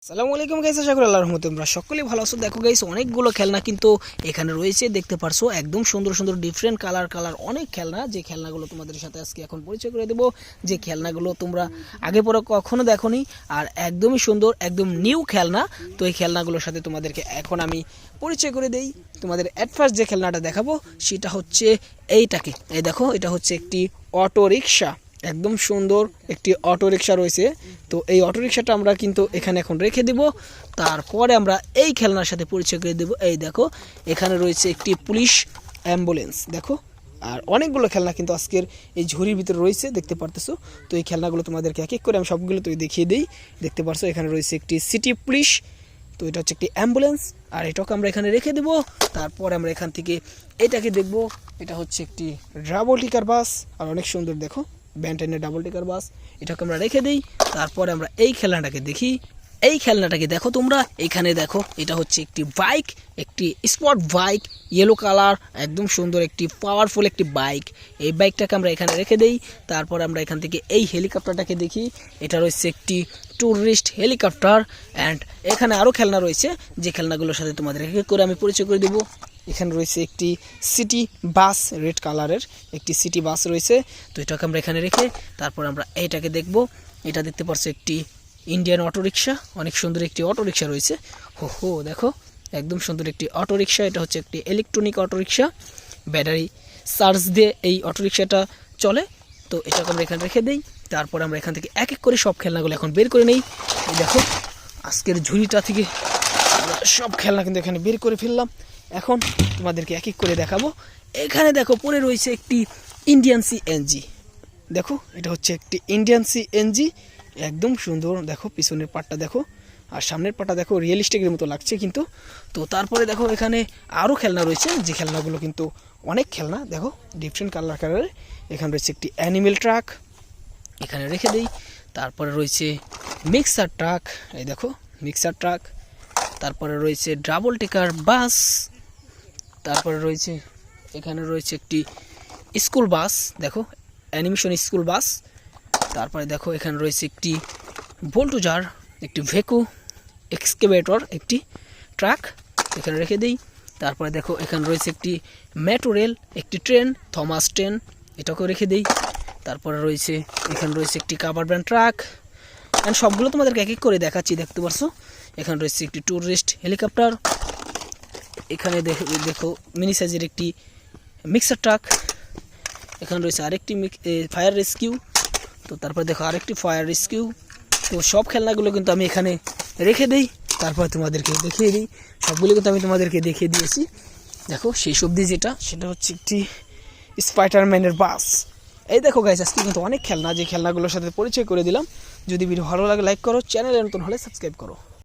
আসসালামু আলাইকুম গাইস, আশা করি আল্লাহর রহমতে তোমরা সকলেই ভালো আছো। দেখো গাইস, অনেকগুলো খেলনা কিন্তু এখানে রয়েছে, দেখতে পারছো একদম সুন্দর সুন্দর ডিফারেন্ট কালার অনেক খেলনা। যে খেলনাগুলো তোমাদের সাথে আজকে এখন পরিচয় করে দেবো, যে খেলনাগুলো তোমরা আগে পরে কখনো দেখোনি আর একদমই সুন্দর, একদম নিউ খেলনা। তো এই খেলনাগুলোর সাথে তোমাদেরকে এখন আমি পরিচয় করে দেই। তোমাদের অ্যাট ফার্স্ট যে খেলনাটা দেখাবো সেটা হচ্ছে এইটাকে, এই দেখো, এটা হচ্ছে একটি অটো রিক্সা। একদম সুন্দর একটি অটো রিক্সা রয়েছে। তো এই অটো রিক্সাটা আমরা কিন্তু এখানে এখন রেখে দেব, তারপরে আমরা এই খেলনার সাথে পরিচয় করে দেব। এই দেখো, এখানে রয়েছে একটি পুলিশ অ্যাম্বুলেন্স, দেখো। আর অনেকগুলো খেলনা কিন্তু আজকের এই ঝুড়ির ভিতরে রয়েছে, দেখতে পারতেছো। তো এই খেলনাগুলো তোমাদেরকে এক এক করে আমি সবগুলো তো দেখিয়ে দিই। দেখতে পারছো এখানে রয়েছে একটি সিটি পুলিশ, তো এটা হচ্ছে একটি অ্যাম্বুলেন্স, আর এটাকে আমরা এখানে রেখে দেব। তারপরে আমরা এখান থেকে এটাকে দেখব, এটা হচ্ছে একটি ডাবল টিকার বাস, আর অনেক সুন্দর, দেখো, ব্যান্টেনের ডাবল টিকার বাস। এটাকে আমরা রেখে দিই। তারপরে আমরা এই খেলনাটাকে দেখি। এই খেলনাটাকে দেখো তোমরা, এখানে দেখো, এটা হচ্ছে একটি বাইক, একটি স্পোর্ট বাইক, ইয়েলো কালার, একদম সুন্দর একটি পাওয়ারফুল একটি বাইক। এই বাইকটাকে আমরা এখানে রেখে দেই। তারপর আমরা এখান থেকে এই হেলিকপ্টারটাকে দেখি। এটা রয়েছে একটি ট্যুরিস্ট হেলিকপ্টার। অ্যান্ড এখানে আরও খেলনা রয়েছে, যে খেলনাগুলোর সাথে তোমাদের এক এক করে আমি পরিচয় করে দেবো। এখানে রয়েছে একটি সিটি বাস, রেড কালারের একটি সিটি বাস রয়েছে। তো এটাকে আমরা এখানে রেখে তারপর আমরা এইটাকে দেখব। এটা দেখতে পাচ্ছ একটি ইন্ডিয়ান অটো রিক্সা, অনেক সুন্দর একটি অটো রিক্সা রয়েছে। হো দেখো, একদম সুন্দর একটি অটো রিক্সা। এটা হচ্ছে একটি electronic auto rickshaw, battery charge দিয়ে এই অটো রিক্সাটা চলে। তো এটাকে আমরা এখানে রেখে দিই। তারপর আমরা এখান থেকে এক এক করে সব খেলনাগুলো এখন বের করে নেই। এই দেখো, আজকের ঝুড়িটা থেকে সব খেলনা কিন্তু এখানে বের করে ফেললাম। এখন তোমাদেরকে এক এক করে দেখাবো। এখানে দেখো, পরে রয়েছে একটি ইন্ডিয়ান সিএনজি, দেখো, এটা হচ্ছে একটি ইন্ডিয়ান সিএনজি, একদম সুন্দর। দেখো পিছনের পাটটা দেখো, আর সামনের পাটটা দেখো, রিয়েলিস্টিকের মতো লাগছে কিন্তু। তো তারপরে দেখো, এখানে আরও খেলনা রয়েছে, যে খেলনাগুলো কিন্তু অনেক খেলনা, দেখো, ডিফারেন্ট কালারের। এখানে রয়েছে একটি অ্যানিমেল ট্রাক, এখানে রেখে দিই। তারপরে রয়েছে মিক্সার ট্রাক, এই দেখো, মিক্সার ট্রাক। তারপরে রয়েছে ডাবল টেকার বাস। তারপরে রয়েছে, এখানে রয়েছে একটি স্কুল বাস, দেখো, অ্যানিমেশন স্কুল বাস। তারপরে দেখো, এখানে রয়েছে একটি বোল্টোজার, একটি ভেকু এক্সকেভেটর, একটি ট্রাক, এখানে রেখে দিই। তারপরে দেখো, এখানে রয়েছে একটি মেট্রো রেল, একটি ট্রেন, থমাস ট্রেন, এটাকেও রেখে দিই। তারপরে রয়েছে, এখানে রয়েছে একটি কাভার ভ্যান ট্রাক। অ্যান্ড সবগুলো তোমাদেরকে এক এক করে দেখাচ্ছি, দেখতে পারছো। এখানে রয়েছে একটি ট্যুরিস্ট হেলিকপ্টার। এখানে দেখো মিনি সাইজের একটি মিক্সার ট্রাক। এখানে রয়েছে আরেকটি ফায়ার রেস্কিউ। তো তারপর দেখো আরেকটি ফায়ার রেস্কিউ। তো সব খেলনাগুলো কিন্তু আমি এখানে রেখে দিই, তারপর তোমাদেরকে দেখিয়ে দিই। সবগুলো কিন্তু আমি তোমাদেরকে দেখিয়ে দিয়েছি। দেখো, সেই সবজি যেটা, সেটা হচ্ছে একটি স্পাইডারম্যানের বাস। এই দেখো গাইস, আজকে কিন্তু অনেক খেলনা, যে খেলনাগুলোর সাথে পরিচয় করে দিলাম। যদি ভিডিও ভালো লাগে লাইক করো, চ্যানেলে নতুন হলে সাবস্ক্রাইব করো।